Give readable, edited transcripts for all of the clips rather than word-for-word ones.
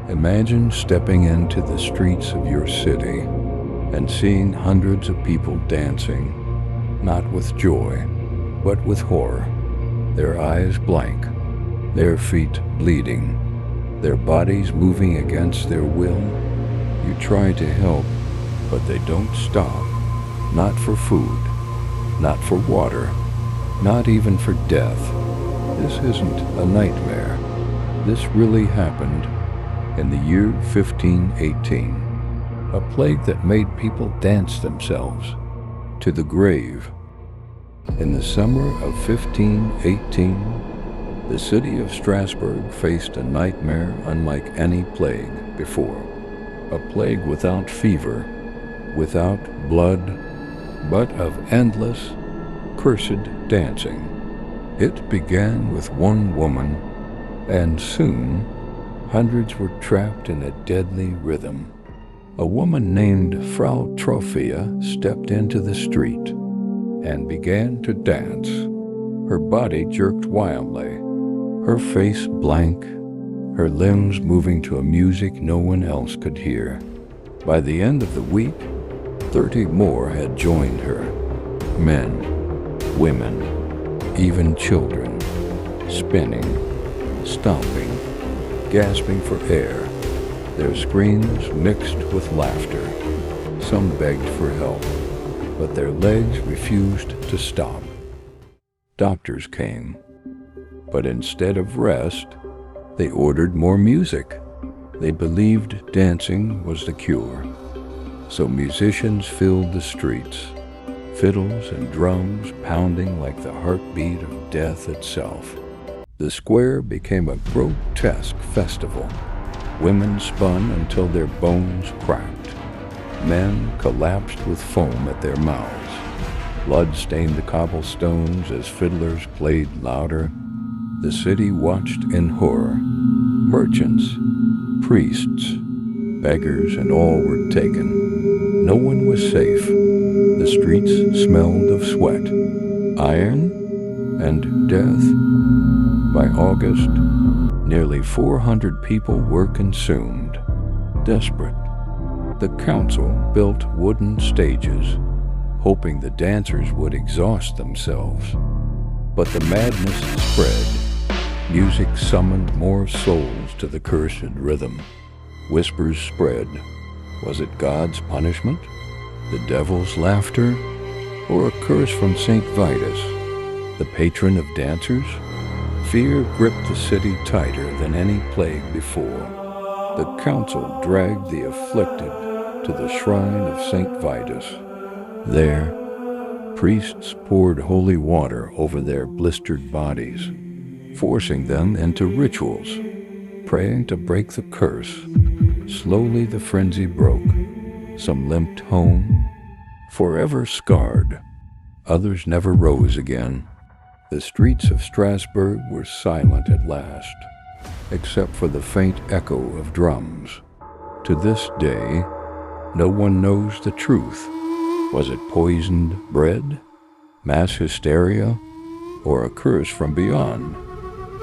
Imagine stepping into the streets of your city and seeing hundreds of people dancing, not with joy, but with horror, their eyes blank, their feet bleeding, their bodies moving against their will. You try to help, but they don't stop, not for food, not for water, not even for death. This isn't a nightmare. This really happened in the year 1518, a plague that made people dance themselves to the grave. In the summer of 1518, the city of Strasbourg faced a nightmare unlike any plague before. A plague without fever, without blood, but of endless, cursed dancing. It began with one woman, and soon hundreds were trapped in a deadly rhythm. A woman named Frau Trophia stepped into the street and began to dance. Her body jerked wildly, her face blank, her limbs moving to a music no one else could hear. By the end of the week, 30 more had joined her. Men, women, even children, spinning, stomping, gasping for air, their screams mixed with laughter. Some begged for help, but their legs refused to stop. Doctors came, but instead of rest, they ordered more music. They believed dancing was the cure. So musicians filled the streets, fiddles and drums pounding like the heartbeat of death itself. The square became a grotesque festival. Women spun until their bones cracked. Men collapsed with foam at their mouths. Blood stained the cobblestones as fiddlers played louder. The city watched in horror. Merchants, priests, beggars, and all were taken. No one was safe. The streets smelled of sweat, iron, and death. By August, nearly 400 people were consumed. Desperate, the council built wooden stages, hoping the dancers would exhaust themselves. But the madness spread. Music summoned more souls to the cursed rhythm. Whispers spread. Was it God's punishment, the devil's laughter, or a curse from St. Vitus, the patron of dancers? Fear gripped the city tighter than any plague before. The council dragged the afflicted to the shrine of St. Vitus. There, priests poured holy water over their blistered bodies, forcing them into rituals, praying to break the curse. Slowly the frenzy broke. Some limped home, forever scarred. Others never rose again. The streets of Strasbourg were silent at last, except for the faint echo of drums. To this day, no one knows the truth. Was it poisoned bread, mass hysteria, or a curse from beyond?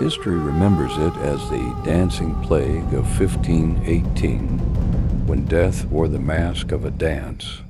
History remembers it as the dancing plague of 1518, when death wore the mask of a dance.